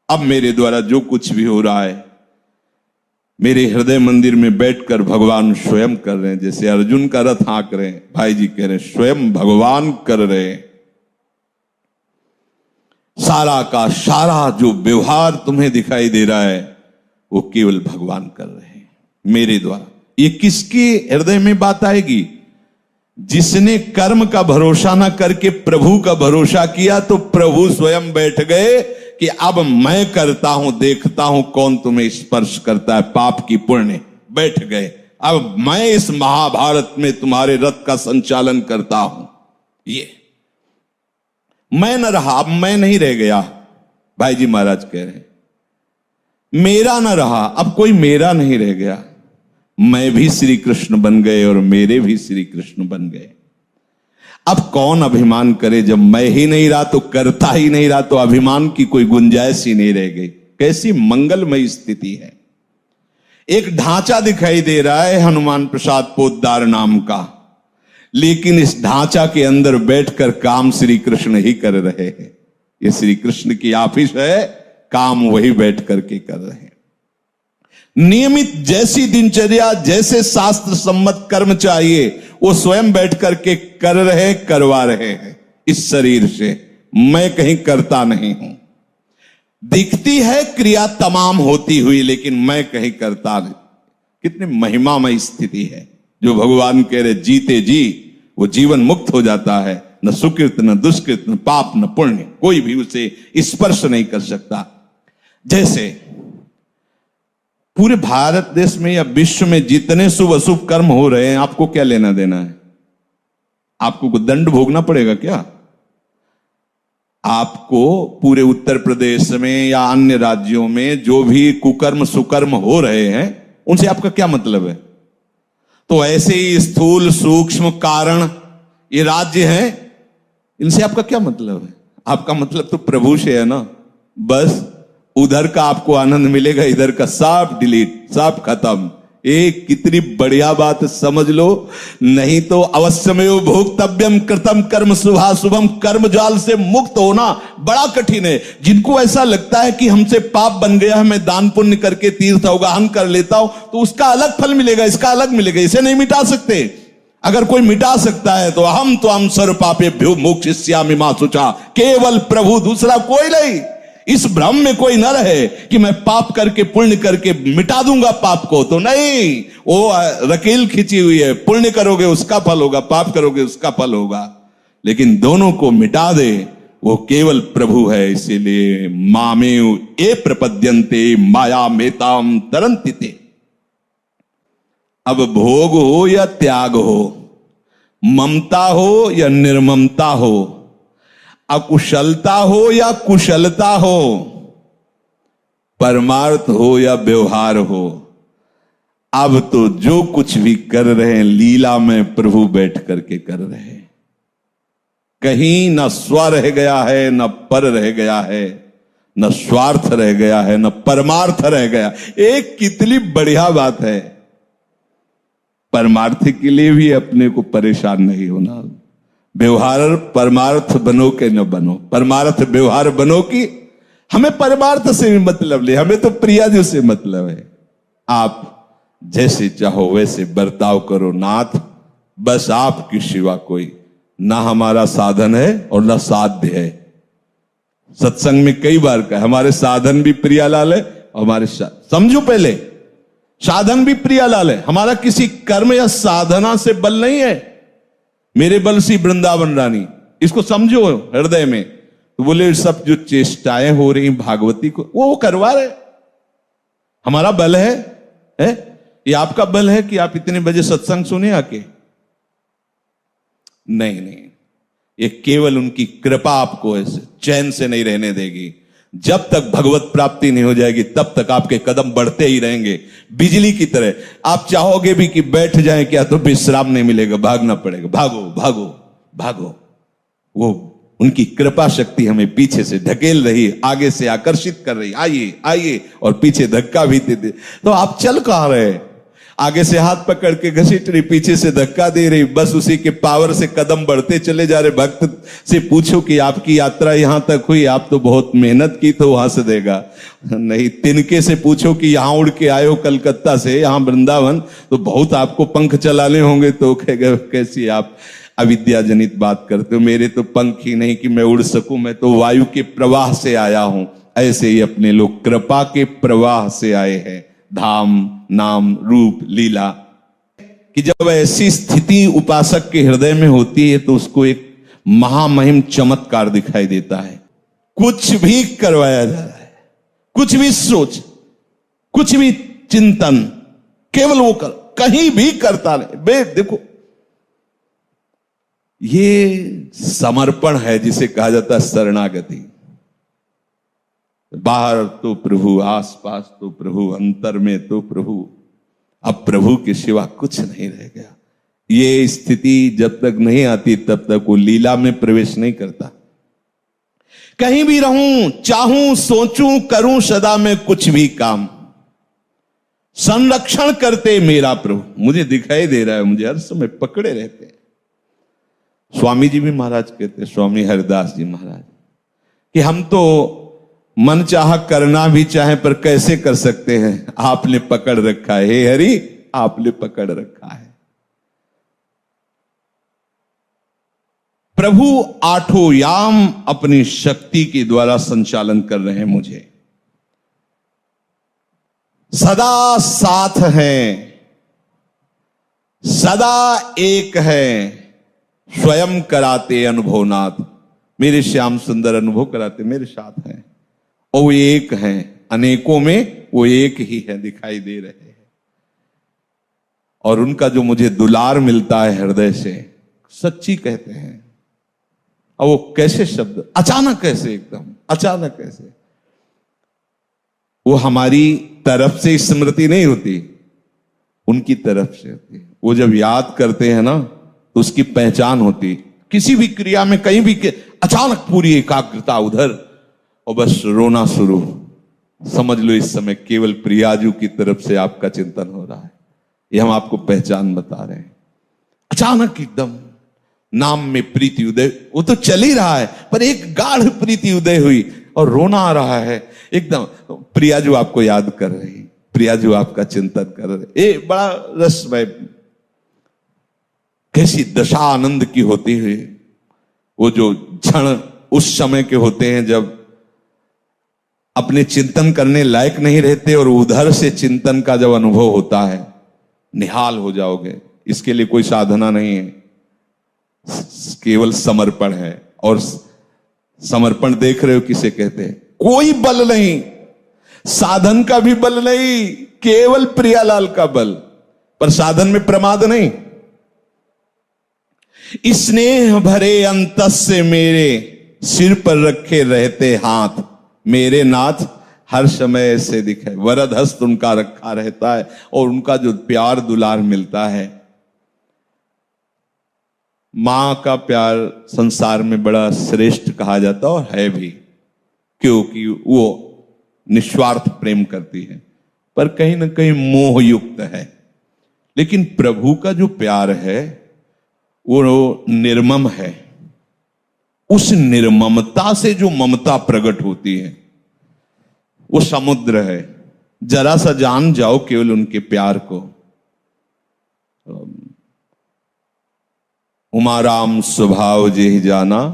अब मेरे द्वारा जो कुछ भी हो रहा है मेरे हृदय मंदिर में बैठकर भगवान स्वयं कर रहे हैं। जैसे अर्जुन का रथ हाँक रहे हैं, भाई जी कह रहे हैं स्वयं भगवान कर रहे हैं। सारा का सारा जो व्यवहार तुम्हें दिखाई दे रहा है वो केवल भगवान कर रहे हैं मेरे द्वारा। ये किसके हृदय में बात आएगी? जिसने कर्म का भरोसा ना करके प्रभु का भरोसा किया, तो प्रभु स्वयं बैठ गए कि अब मैं करता हूं, देखता हूं कौन तुम्हें स्पर्श करता है, पाप की पुण्य। बैठ गए, अब मैं इस महाभारत में तुम्हारे रथ का संचालन करता हूं। ये मैं न रहा, अब मैं नहीं रह गया। भाई जी महाराज कह रहे हैं मेरा न रहा, अब कोई मेरा नहीं रह गया। मैं भी श्री कृष्ण बन गए और मेरे भी श्री कृष्ण बन गए। अब कौन अभिमान करे? जब मैं ही नहीं रहा, तो करता ही नहीं रहा, तो अभिमान की कोई गुंजाइश ही नहीं रह गई। कैसी मंगलमय स्थिति है। एक ढांचा दिखाई दे रहा है हनुमान प्रसाद पोद्दार नाम का, लेकिन इस ढांचा के अंदर बैठकर काम श्री कृष्ण ही कर रहे हैं। ये श्री कृष्ण की ऑफिस है, काम वही बैठ करके कर रहे हैं। नियमित जैसी दिनचर्या, जैसे शास्त्र सम्मत कर्म चाहिए, वो स्वयं बैठ करके कर रहे, करवा रहे हैं इस शरीर से। मैं कहीं करता नहीं हूं। दिखती है क्रिया तमाम होती हुई, लेकिन मैं कहीं करता नहीं। कितनी महिमामय स्थिति है जो भगवान कह रहे जीते जी वो जीवन मुक्त हो जाता है। न सुकृत, न दुष्कृत, न पाप, न पुण्य, कोई भी उसे स्पर्श नहीं कर सकता। जैसे पूरे भारत देश में या विश्व में जितने शुभ अशुभ कर्म हो रहे हैं, आपको क्या लेना देना है? आपको दंड भोगना पड़ेगा क्या? आपको पूरे उत्तर प्रदेश में या अन्य राज्यों में जो भी कुकर्म सुकर्म हो रहे हैं, उनसे आपका क्या मतलब है? तो ऐसे ही स्थूल सूक्ष्म कारण ये राज्य हैं, इनसे आपका क्या मतलब है? आपका मतलब तो प्रभु से है ना। बस उधर का आपको आनंद मिलेगा, इधर का सब डिलीट, सब खत्म। एक कितनी बढ़िया बात, समझ लो। नहीं तो अवश्यमेव भोक्तव्यम कृतम कर्म शुभाशुभम, कर्म जाल से मुक्त होना बड़ा कठिन है। जिनको ऐसा लगता है कि हमसे पाप बन गया है, मैं दान पुण्य करके तीर्थ अवगाहन कर लेता हूं तो उसका अलग फल मिलेगा, इसका अलग मिलेगा, इसे नहीं मिटा सकते। अगर कोई मिटा सकता है तो हम सर्व पापेभ्यो मोक्षयिष्यामि मा शुचा, केवल प्रभु, दूसरा कोई नहीं। इस भ्रम में कोई न रहे कि मैं पाप करके पुण्य करके मिटा दूंगा पाप को, तो नहीं। वो रकील खिंची हुई है, पुण्य करोगे उसका फल होगा, पाप करोगे उसका फल होगा, लेकिन दोनों को मिटा दे वो केवल प्रभु है। इसीलिए मामेव ये प्रपद्यन्ते माया मेताम तरन्ति ते। अब भोग हो या त्याग हो, ममता हो या निर्ममता हो, अकुशलता हो या कुशलता हो, परमार्थ हो या व्यवहार हो, अब तो जो कुछ भी कर रहे हैं लीला में प्रभु बैठ करके कर रहे हैं। कहीं न स्व रह गया है, न पर रह गया है, न स्वार्थ रह गया है, न परमार्थ रह गया। एक कितनी बढ़िया बात है। परमार्थ के लिए भी अपने को परेशान नहीं होना। व्यवहार परमार्थ बनो के न बनो, परमार्थ व्यवहार बनो कि हमें परमार्थ से भी मतलब ले, हमें तो प्रियाजू से मतलब है। आप जैसे चाहो वैसे बर्ताव करो नाथ, बस आपकी सिवा कोई ना हमारा साधन है और ना साध्य है। सत्संग में कई बार कहा हमारे साधन भी प्रियालाल है, हमारे समझो पहले साधन भी प्रियालाल है। हमारा किसी कर्म या साधना से बल नहीं है। मेरे बल सी वृंदावन रानी, इसको समझो हृदय में। तो बोले सब जो चेष्टाएं हो रही भागवती को वो करवा रहे। हमारा बल है? ये आपका बल है कि आप इतने बजे सत्संग सुने आके? नहीं नहीं, ये केवल उनकी कृपा आपको ऐसे चैन से नहीं रहने देगी। जब तक भगवत प्राप्ति नहीं हो जाएगी तब तक आपके कदम बढ़ते ही रहेंगे बिजली की तरह। आप चाहोगे भी कि बैठ जाएं क्या, तो विश्राम नहीं मिलेगा, भागना पड़ेगा। भागो भागो भागो। वो उनकी कृपा शक्ति हमें पीछे से ढकेल रही, आगे से आकर्षित कर रही, आइए आइए, और पीछे धक्का भी देते। तो आप चल कहां रहे? आगे से हाथ पकड़ के घसीट रही, पीछे से धक्का दे रही, बस उसी के पावर से कदम बढ़ते चले जा रहे। भक्त से पूछो कि आपकी यात्रा यहां तक हुई, आप तो बहुत मेहनत की, तो हंस देगा। नहीं, तिनके से पूछो कि यहां उड़ के आए हो कलकत्ता से यहां वृंदावन, तो बहुत आपको पंख चलाने होंगे, तो कहेगा कैसी आप अविद्या जनित बात करते हो, मेरे तो पंख ही नहीं कि मैं उड़ सकूं, मैं तो वायु के प्रवाह से आया हूं। ऐसे ही अपने लोग कृपा के प्रवाह से आए हैं, धाम नाम रूप लीला। कि जब ऐसी स्थिति उपासक के हृदय में होती है तो उसको एक महामहिम चमत्कार दिखाई देता है। कुछ भी करवाया जा रहा है, कुछ भी सोच, कुछ भी चिंतन, केवल वो कर, कहीं भी करता रहे। बे देखो, ये समर्पण है जिसे कहा जाता है शरणागति। बाहर तो प्रभु, आसपास तो प्रभु, अंतर में तो प्रभु, अब प्रभु के सिवा कुछ नहीं रह गया। ये स्थिति जब तक नहीं आती तब तक वो लीला में प्रवेश नहीं करता। कहीं भी रहूं, चाहूं, सोचूं, करूं सदा में कुछ भी काम, संरक्षण करते मेरा प्रभु। मुझे दिखाई दे रहा है, मुझे हर समय पकड़े रहते हैं। स्वामी जी भी महाराज कहते, स्वामी हरिदास जी महाराज, कि हम तो मन चाह करना भी चाहे पर कैसे कर सकते हैं, आपने पकड़ रखा है। हे हरि, आपने पकड़ रखा है। प्रभु आठों याम अपनी शक्ति के द्वारा संचालन कर रहे हैं। मुझे सदा साथ हैं, सदा एक है, स्वयं कराते अनुभवनाथ। मेरे श्याम सुंदर अनुभव कराते, मेरे साथ हैं, और वो एक हैं, अनेकों में वो एक ही है, दिखाई दे रहे हैं। और उनका जो मुझे दुलार मिलता है हृदय से, सच्ची कहते हैं। और वो कैसे शब्द, अचानक कैसे, एकदम अचानक कैसे, वो हमारी तरफ से स्मृति नहीं होती, उनकी तरफ से होती। वो जब याद करते हैं ना तो उसकी पहचान होती। किसी भी क्रिया में कहीं भी अचानक पूरी एकाग्रता उधर, और बस रोना शुरू। समझ लो इस समय केवल प्रियाजू की तरफ से आपका चिंतन हो रहा है। ये हम आपको पहचान बता रहे हैं। अचानक एकदम नाम में प्रीति उदय, वो तो चल ही रहा है पर एक गाढ़ प्रीति उदय हुई और रोना आ रहा है एकदम। प्रियाजू आपको याद कर रही, प्रियाजू आपका चिंतन कर रहे। ये बड़ा रसमय, कैसी दशा आनंद की होती है। वो जो क्षण उस समय के होते हैं जब अपने चिंतन करने लायक नहीं रहते, और उधर से चिंतन का जब अनुभव होता है, निहाल हो जाओगे। इसके लिए कोई साधना नहीं है, केवल समर्पण है। और समर्पण देख रहे हो किसे कहते हैं? कोई बल नहीं, साधन का भी बल नहीं, केवल प्रियालाल का बल। पर साधन में प्रमाद नहीं। स्नेह भरे अंतस से मेरे सिर पर रखे रहते हाथ, मेरे नाथ हर समय ऐसे दिखे। वरद हस्त उनका रखा रहता है, और उनका जो प्यार दुलार मिलता है। मां का प्यार संसार में बड़ा श्रेष्ठ कहा जाता और है भी, क्योंकि वो निस्वार्थ प्रेम करती है, पर कहीं ना कहीं मोह युक्त है। लेकिन प्रभु का जो प्यार है वो निर्मम है। उस निर्ममता से जो ममता प्रकट होती है वो समुद्र है। जरा सा जान जाओ केवल उनके प्यार को। उमाराम स्वभाव जेहि जाना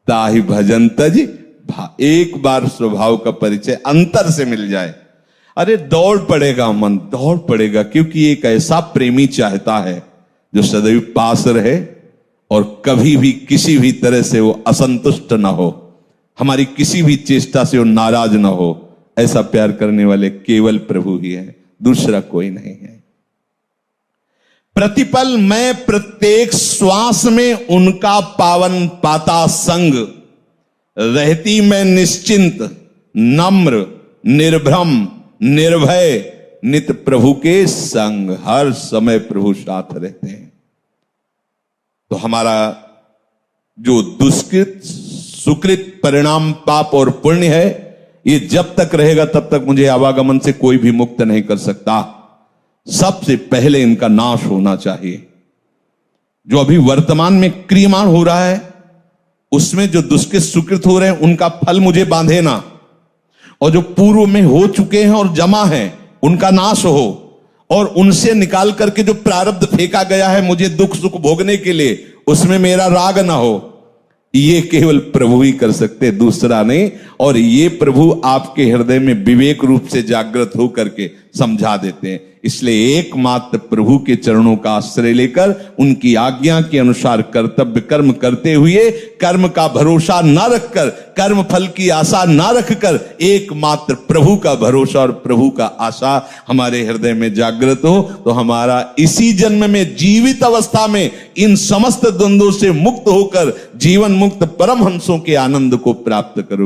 ताहि भजन तज भा। एक बार स्वभाव का परिचय अंतर से मिल जाए, अरे दौड़ पड़ेगा मन, दौड़ पड़ेगा। क्योंकि एक ऐसा प्रेमी चाहता है जो सदैव पास रहे और कभी भी किसी भी तरह से वो असंतुष्ट ना हो, हमारी किसी भी चेष्टा से वो नाराज ना हो। ऐसा प्यार करने वाले केवल प्रभु ही है, दूसरा कोई नहीं है। प्रतिपल मैं प्रत्येक श्वास में उनका पावन पाता संग, रहती मैं निश्चिंत नम्र निर्भ्रम निर्भय नित प्रभु के संग। हर समय प्रभु साथ रहते हैं। तो हमारा जो दुष्कृत सुकृत परिणाम पाप और पुण्य है, ये जब तक रहेगा तब तक मुझे आवागमन से कोई भी मुक्त नहीं कर सकता। सबसे पहले इनका नाश होना चाहिए। जो अभी वर्तमान में क्रियमान हो रहा है उसमें जो दुष्कृत सुकृत हो रहे हैं उनका फल मुझे बांधे ना, और जो पूर्व में हो चुके हैं और जमा हैं उनका नाश हो, और उनसे निकाल करके जो प्रारब्ध फेंका गया है मुझे दुख सुख भोगने के लिए उसमें मेरा राग ना हो। ये केवल प्रभु ही कर सकते, दूसरा नहीं। और ये प्रभु आपके हृदय में विवेक रूप से जागृत होकर के समझा देते हैं। इसलिए एकमात्र प्रभु के चरणों का आश्रय लेकर उनकी आज्ञा के अनुसार कर्तव्य कर्म करते हुए कर्म का भरोसा ना रखकर, कर्म फल की आशा ना रखकर एकमात्र प्रभु का भरोसा और प्रभु का आशा हमारे हृदय में जागृत हो, तो हमारा इसी जन्म में जीवित अवस्था में इन समस्त द्वंद्वों से मुक्त होकर जीवन मुक्त परमहंसों के आनंद को प्राप्त करो।